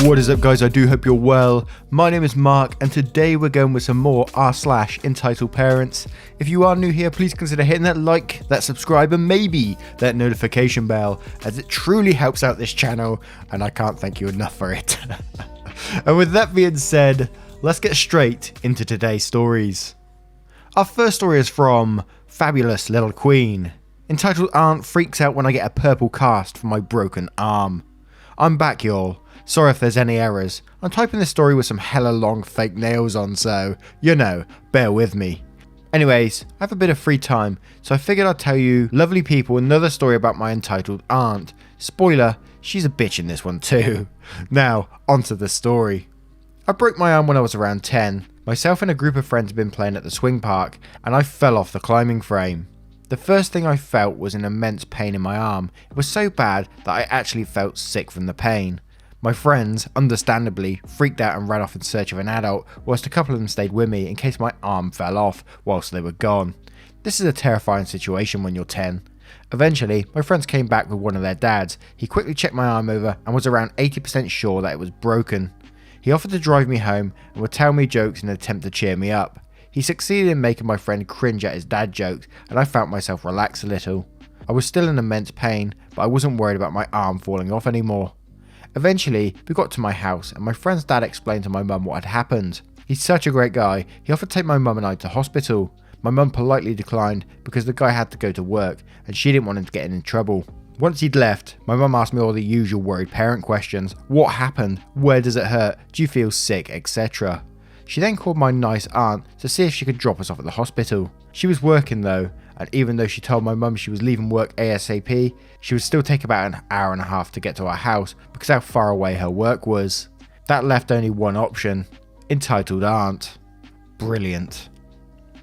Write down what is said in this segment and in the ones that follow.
What is up, guys? I do hope you're well. My name is Mark, and today we're going with some more r// entitled parents. If you are new here, please consider hitting that like, that subscribe, and maybe that notification bell, as it truly helps out this channel, and I can't thank you enough for it. And with that being said, let's get straight into today's stories. Our first story is from Fabulous Little Queen, entitled Aunt Freaks Out When I Get a Purple Cast for My Broken Arm. I'm back, y'all. Sorry if there's any errors. I'm typing this story with some hella long fake nails on, so, you know, bear with me. Anyways, I have a bit of free time, so I figured I'd tell you lovely people another story about my entitled aunt. Spoiler, she's a bitch in this one too. Now, onto the story. I broke my arm when I was around 10. Myself and a group of friends had been playing at the swing park, and I fell off the climbing frame. The first thing I felt was an immense pain in my arm. It was so bad that I actually felt sick from the pain. My friends, understandably, freaked out and ran off in search of an adult, whilst a couple of them stayed with me in case my arm fell off whilst they were gone. This is a terrifying situation when you're 10. Eventually, my friends came back with one of their dads. He quickly checked my arm over and was around 80% sure that it was broken. He offered to drive me home and would tell me jokes in an attempt to cheer me up. He succeeded in making my friend cringe at his dad jokes, and I felt myself relax a little. I was still in immense pain, but I wasn't worried about my arm falling off anymore. Eventually, we got to my house and my friend's dad explained to my mum what had happened. He's such a great guy, he offered to take my mum and I to hospital. My mum politely declined because the guy had to go to work and she didn't want him to get in trouble. Once he'd left, my mum asked me all the usual worried parent questions. What happened? Where does it hurt? Do you feel sick? Etc. She then called my nice aunt to see if she could drop us off at the hospital. She was working though, and even though she told my mum she was leaving work ASAP, she would still take about an hour and a half to get to our house because how far away her work was. That left only one option, entitled aunt. Brilliant.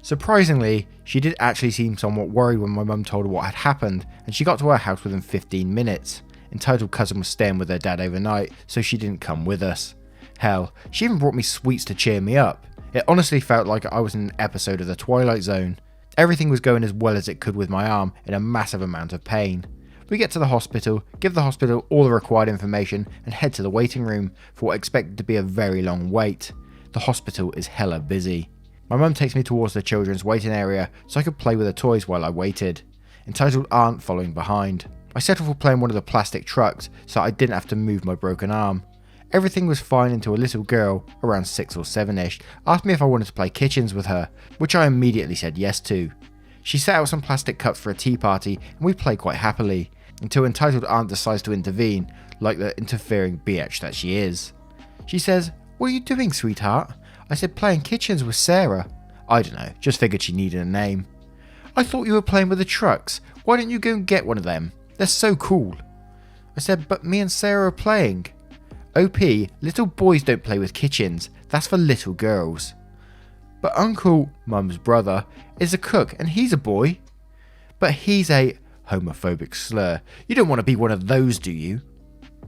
Surprisingly, she did actually seem somewhat worried when my mum told her what had happened, and she got to our house within 15 minutes. Entitled cousin was staying with her dad overnight, so she didn't come with us. Hell, she even brought me sweets to cheer me up. It honestly felt like I was in an episode of The Twilight Zone. Everything was going as well as it could with my arm in a massive amount of pain. We get to the hospital, give the hospital all the required information and head to the waiting room for what expected to be a very long wait. The hospital is hella busy. My mum takes me towards the children's waiting area so I could play with the toys while I waited. Entitled aunt following behind. I settled for playing one of the plastic trucks so I didn't have to move my broken arm. Everything was fine until a little girl, around 6 or 7ish, asked me if I wanted to play kitchens with her, which I immediately said yes to. She set out some plastic cups for a tea party and we played quite happily, until entitled aunt decides to intervene, like the interfering bitch that she is. She says, "What are you doing, sweetheart?" I said, "Playing kitchens with Sarah." I don't know, just figured she needed a name. "I thought you were playing with the trucks. Why don't you go and get one of them? They're so cool." I said, "But me and Sarah are playing." "OP, little boys don't play with kitchens, that's for little girls." "But Uncle," mum's brother, "is a cook and he's a boy." "But he's a," homophobic slur, "you don't want to be one of those, do you?"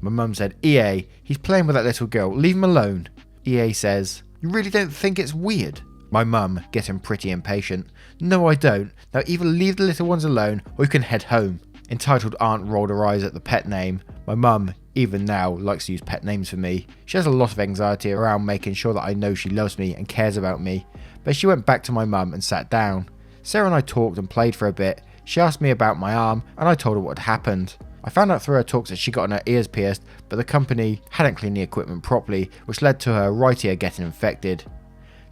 My mum said, "EA, he's playing with that little girl, leave him alone." EA says, "You really don't think it's weird?" My mum, getting pretty impatient, "No I don't, now either leave the little ones alone or you can head home." Entitled aunt rolled her eyes at the pet name. My mum, even now, likes to use pet names for me. She has a lot of anxiety around making sure that I know she loves me and cares about me, but she went back to my mum and sat down. Sarah and I talked and played for a bit. She asked me about my arm and I told her what had happened. I found out through her talks that she got her ears pierced, but the company hadn't cleaned the equipment properly, which led to her right ear getting infected.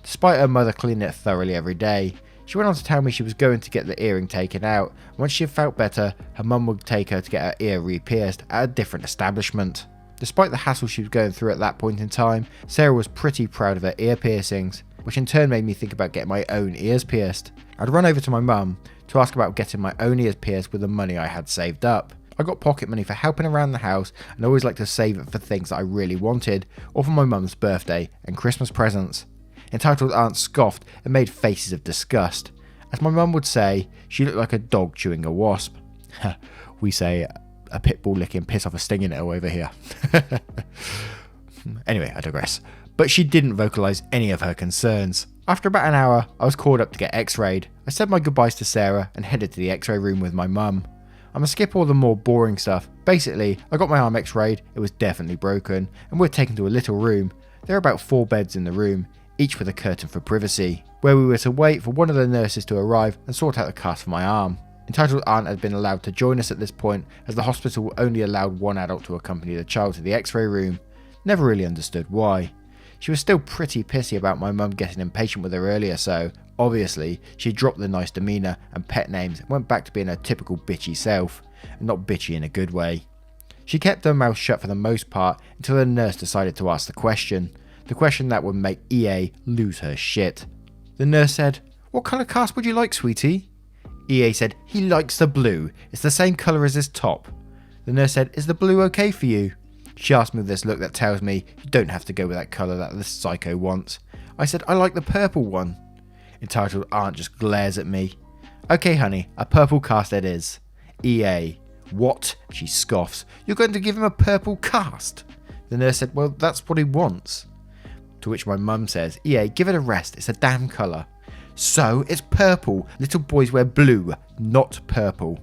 Despite her mother cleaning it thoroughly every day, she went on to tell me she was going to get the earring taken out. Once she felt better, her mum would take her to get her ear re-pierced at a different establishment. Despite the hassle she was going through at that point in time, Sarah was pretty proud of her ear piercings, which in turn made me think about getting my own ears pierced. I'd run over to my mum to ask about getting my own ears pierced with the money I had saved up. I got pocket money for helping around the house and I always like to save it for things that I really wanted, or for my mum's birthday and Christmas presents. Entitled aunt scoffed and made faces of disgust. As my mum would say, she looked like a dog chewing a wasp. We say a pit bull licking piss off a stinging nettle over here. Anyway, I digress. But she didn't vocalise any of her concerns. After about an hour, I was called up to get x-rayed. I said my goodbyes to Sarah and headed to the x-ray room with my mum. I'm gonna skip all the more boring stuff. Basically, I got my arm x-rayed, it was definitely broken, and we're taken to a little room. There are about 4 beds in the room, each with a curtain for privacy, where we were to wait for one of the nurses to arrive and sort out the cast for my arm. Entitled aunt had been allowed to join us at this point, as the hospital only allowed one adult to accompany the child to the x-ray room. Never really understood why. She was still pretty pissy about my mum getting impatient with her earlier, so obviously she dropped the nice demeanour and pet names and went back to being her typical bitchy self, and not bitchy in a good way. She kept her mouth shut for the most part until the nurse decided to ask the question that would make EA lose her shit. The nurse said, "What colour cast would you like, sweetie?" EA said, "He likes the blue, it's the same colour as his top." The nurse said, "Is the blue okay for you?" She asked me with this look that tells me you don't have to go with that colour that this psycho wants. I said, "I like the purple one." Entitled aunt just glares at me. "Okay honey, a purple cast it is." EA, "What?" She scoffs. "You're going to give him a purple cast?" The nurse said, "Well, that's what he wants." To which my mum says, "EA, give it a rest, it's a damn colour." "So, it's purple. Little boys wear blue, not purple."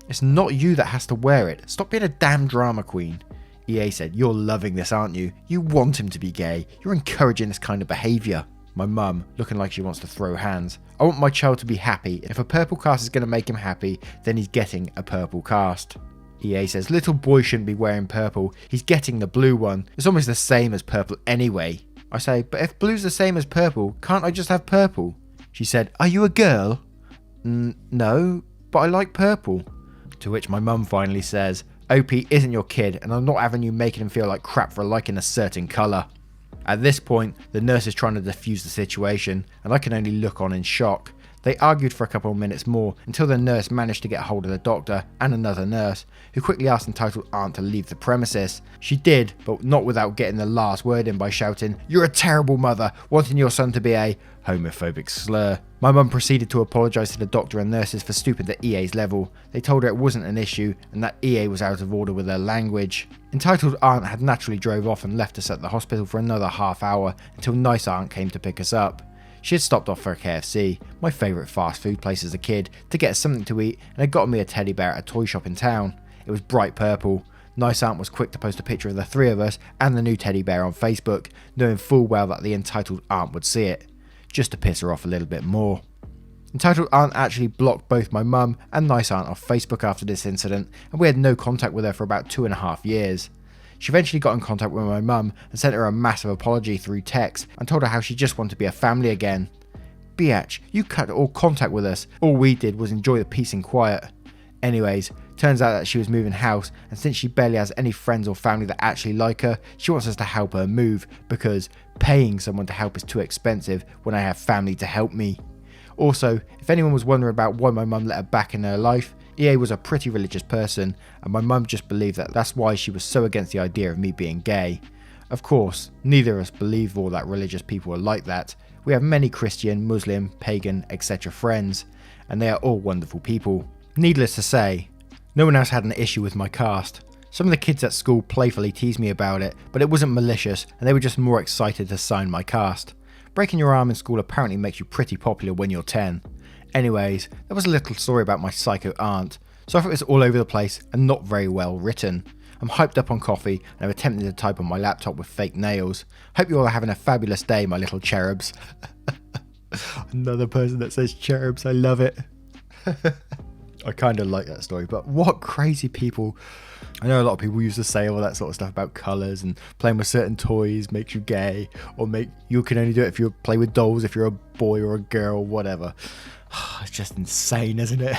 "It's not you that has to wear it. Stop being a damn drama queen." EA said, "You're loving this, aren't you? You want him to be gay. You're encouraging this kind of behaviour." My mum, looking like she wants to throw hands. "I want my child to be happy. If a purple cast is going to make him happy, then he's getting a purple cast." EA says, "Little boy shouldn't be wearing purple. He's getting the blue one. It's almost the same as purple anyway." I say, "But if blue's the same as purple, can't I just have purple?" She said, "Are you a girl?" No, but I like purple." To which my mum finally says, "OP isn't your kid, and I'm not having you making him feel like crap for liking a certain colour." At this point, the nurse is trying to defuse the situation, and I can only look on in shock. They argued for a couple of minutes more until the nurse managed to get hold of the doctor and another nurse, who quickly asked entitled aunt to leave the premises. She did, but not without getting the last word in by shouting, "You're a terrible mother, wanting your son to be a homophobic slur." My mum proceeded to apologise to the doctor and nurses for stooping to EA's level. They told her it wasn't an issue and that EA was out of order with her language. Entitled aunt had naturally drove off and left us at the hospital for another half hour until nice aunt came to pick us up. She had stopped off for a KFC, my favourite fast food place as a kid, to get us something to eat, and had gotten me a teddy bear at a toy shop in town. It was bright purple. Nice aunt was quick to post a picture of the 3 of us and the new teddy bear on Facebook, knowing full well that the entitled aunt would see it, just to piss her off a little bit more. Entitled aunt actually blocked both my mum and nice aunt off Facebook after this incident, and we had no contact with her for about 2.5 years. She eventually got in contact with my mum and sent her a massive apology through text and told her how she just wanted to be a family again. "Biatch, you cut all contact with us. All we did was enjoy the peace and quiet." Anyways, turns out that she was moving house, and since she barely has any friends or family that actually like her, she wants us to help her move because paying someone to help is too expensive when I have family to help me. Also, if anyone was wondering about why my mum let her back in her life, EA was a pretty religious person, and my mum just believed that that's why she was so against the idea of me being gay. Of course, neither of us believe all that religious people are like that. We have many Christian, Muslim, pagan, etc. friends, and they are all wonderful people. Needless to say, no one else had an issue with my cast. Some of the kids at school playfully teased me about it, but it wasn't malicious, and they were just more excited to sign my cast. Breaking your arm in school apparently makes you pretty popular when you're 10. Anyways, there was a little story about my psycho aunt, so I thought it was all over the place and not very well written. I'm hyped up on coffee and I'm attempting to type on my laptop with fake nails. Hope you all are having a fabulous day, my little cherubs. Another person that says cherubs, I love it. I kind of like that story, but what crazy people. I know a lot of people used to say all that sort of stuff about colours and playing with certain toys makes you gay, or you can only do it if you play with dolls, if you're a boy or a girl, whatever. It's just insane, isn't it?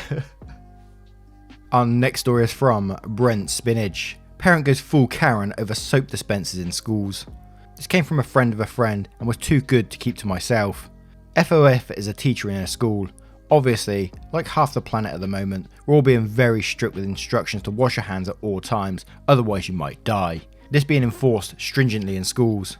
Our next story is from Brent Spinach. Parent goes full Karen over soap dispensers in schools. This came from a friend of a friend and was too good to keep to myself. FOF is a teacher in a school. Obviously, like half the planet at the moment, we're all being very strict with instructions to wash your hands at all times, otherwise you might die. This being enforced stringently in schools.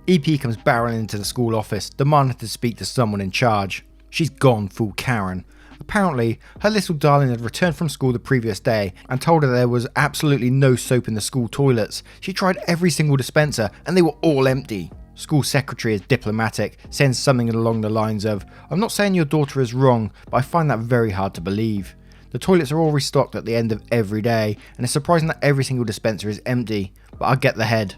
EP comes barreling into the school office, demanding to speak to someone in charge. She's gone full Karen. Apparently, her little darling had returned from school the previous day and told her there was absolutely no soap in the school toilets. She tried every single dispenser and they were all empty. School secretary is diplomatic, saying something along the lines of, "I'm not saying your daughter is wrong, but I find that very hard to believe." The toilets are all restocked at the end of every day, and it's surprising that every single dispenser is empty, but I get the head.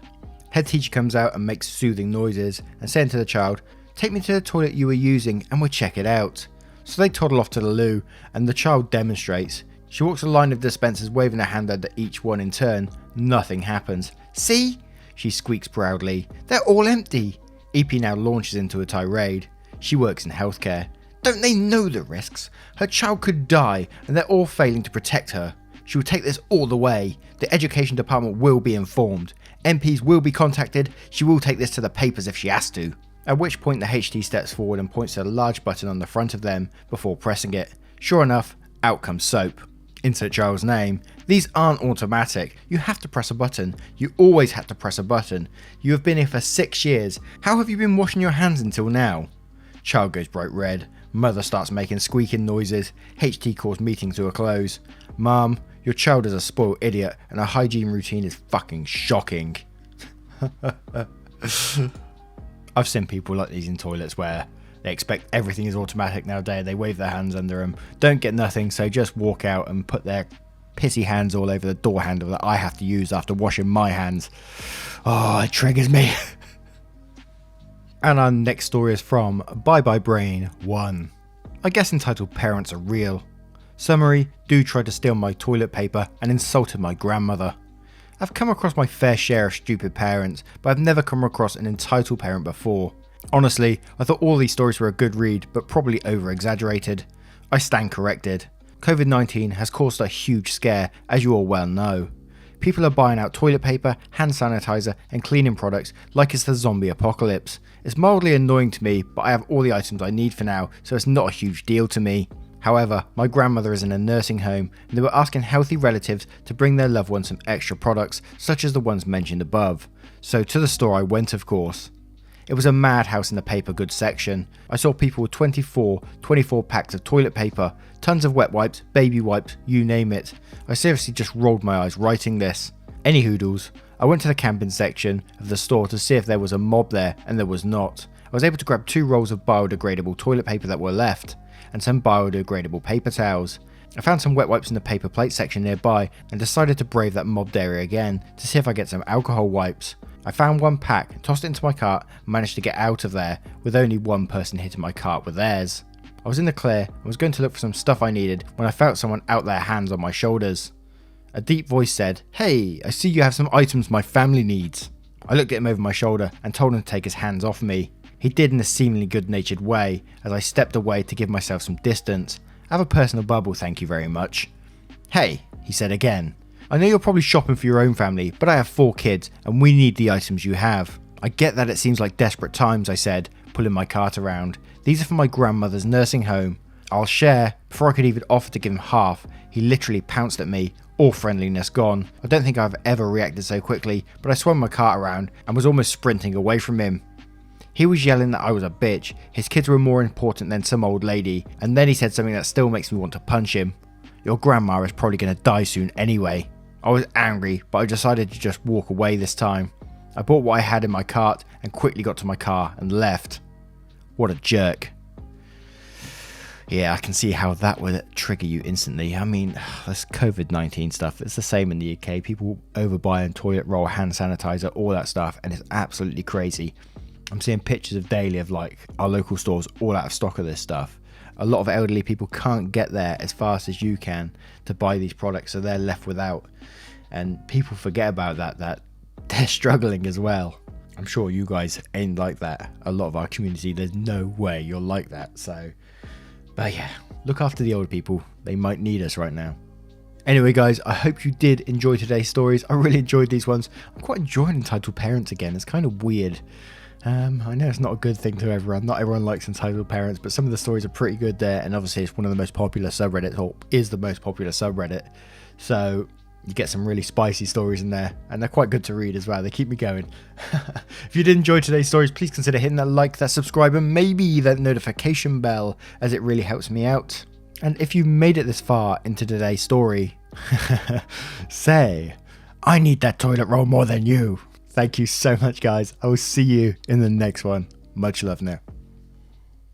Head teacher comes out and makes soothing noises and saying to the child, "Take me to the toilet you were using and we'll check it out." So they toddle off to the loo and the child demonstrates. She walks a line of dispensers waving her hand under each one in turn. Nothing happens. "See?" she squeaks proudly. "They're all empty." EP now launches into a tirade. She works in healthcare. Don't they know the risks? Her child could die and they're all failing to protect her. She will take this all the way. The education department will be informed. MPs will be contacted. She will take this to the papers if she has to. At which point the HT steps forward and points to a large button on the front of them before pressing it. Sure enough, out comes soap. Insert child's name. These aren't automatic. You have to press a button. You always have to press a button. You have been here for 6 years. How have you been washing your hands until now? Child goes bright red. Mother starts making squeaking noises. HT calls meeting to a close. Mum, your child is a spoiled idiot and her hygiene routine is fucking shocking. I've seen people like these in toilets where they expect everything is automatic nowadays. They wave their hands under them, don't get nothing, so just walk out and put their pissy hands all over the door handle that I have to use after washing my hands. Oh, it triggers me. And our next story is from Bye Bye Brain 1. I guess entitled parents are real. Summary: dude tried to steal my toilet paper and insulted my grandmother. I've come across my fair share of stupid parents, but I've never come across an entitled parent before. Honestly, I thought all these stories were a good read, but probably over exaggerated. I stand corrected. COVID-19 has caused a huge scare, as you all well know. People are buying out toilet paper, hand sanitizer and cleaning products like it's the zombie apocalypse. It's mildly annoying to me, but I have all the items I need for now, so it's not a huge deal to me. However, my grandmother is in a nursing home and they were asking healthy relatives to bring their loved ones some extra products, such as the ones mentioned above. So to the store I went, of course. It was a madhouse in the paper goods section. I saw people with 24 packs of toilet paper, tons of wet wipes, baby wipes, you name it. I seriously just rolled my eyes writing this. Any hoodles, I went to the camping section of the store to see if there was a mob there, and there was not. I was able to grab 2 rolls of biodegradable toilet paper that were left, and some biodegradable paper towels. I found some wet wipes in the paper plate section nearby and decided to brave that mobbed area again to see if I get some alcohol wipes. I found 1 pack, tossed it into my cart and managed to get out of there with only 1 person hitting my cart with theirs. I was in the clear and was going to look for some stuff I needed when I felt someone out their hands on my shoulders. A deep voice said, "Hey, I see you have some items my family needs." I looked at him over my shoulder and told him to take his hands off me. He did in a seemingly good-natured way as I stepped away to give myself some distance. "I have a personal bubble, thank you very much." "Hey," he said again. "I know you're probably shopping for your own family, but I have 4 kids and we need the items you have." "I get that it seems like desperate times," I said, pulling my cart around. "These are for my grandmother's nursing home." "I'll share." Before I could even offer to give him half, he literally pounced at me, all friendliness gone. I don't think I've ever reacted so quickly, but I swung my cart around and was almost sprinting away from him. He was yelling that I was a bitch, his kids were more important than some old lady, and then he said something that still makes me want to punch him. "Your grandma is probably going to die soon anyway." I was angry, but I decided to just walk away this time. I bought what I had in my cart and quickly got to my car and left. What a jerk. Yeah, I can see how that would trigger you instantly. I mean, this COVID-19 stuff, it's the same in the UK. People overbuying toilet roll, hand sanitizer, all that stuff, and it's absolutely crazy. I'm seeing pictures of daily of like our local stores all out of stock of this stuff. A lot of elderly people can't get there as fast as you can to buy these products, so they're left without. And people forget about that they're struggling as well. I'm sure you guys ain't like that. A lot of our community, there's no way you're like that. So, but yeah, look after the old people. They might need us right now. Anyway guys, I hope you did enjoy today's stories. I really enjoyed these ones. I'm quite enjoying Entitled Parents again. It's kind of weird. I know it's not a good thing to everyone. Not everyone likes Entitled Parents, but some of the stories are pretty good there. And obviously it's one of the most popular subreddits, or is the most popular subreddit. So you get some really spicy stories in there, and they're quite good to read as well. They keep me going. If you did enjoy today's stories, please consider hitting that like, that subscribe, and maybe that notification bell, as it really helps me out. And if you made it this far into today's story, say, I need that toilet roll more than you. Thank you so much, guys. I will see you in the next one. Much love now.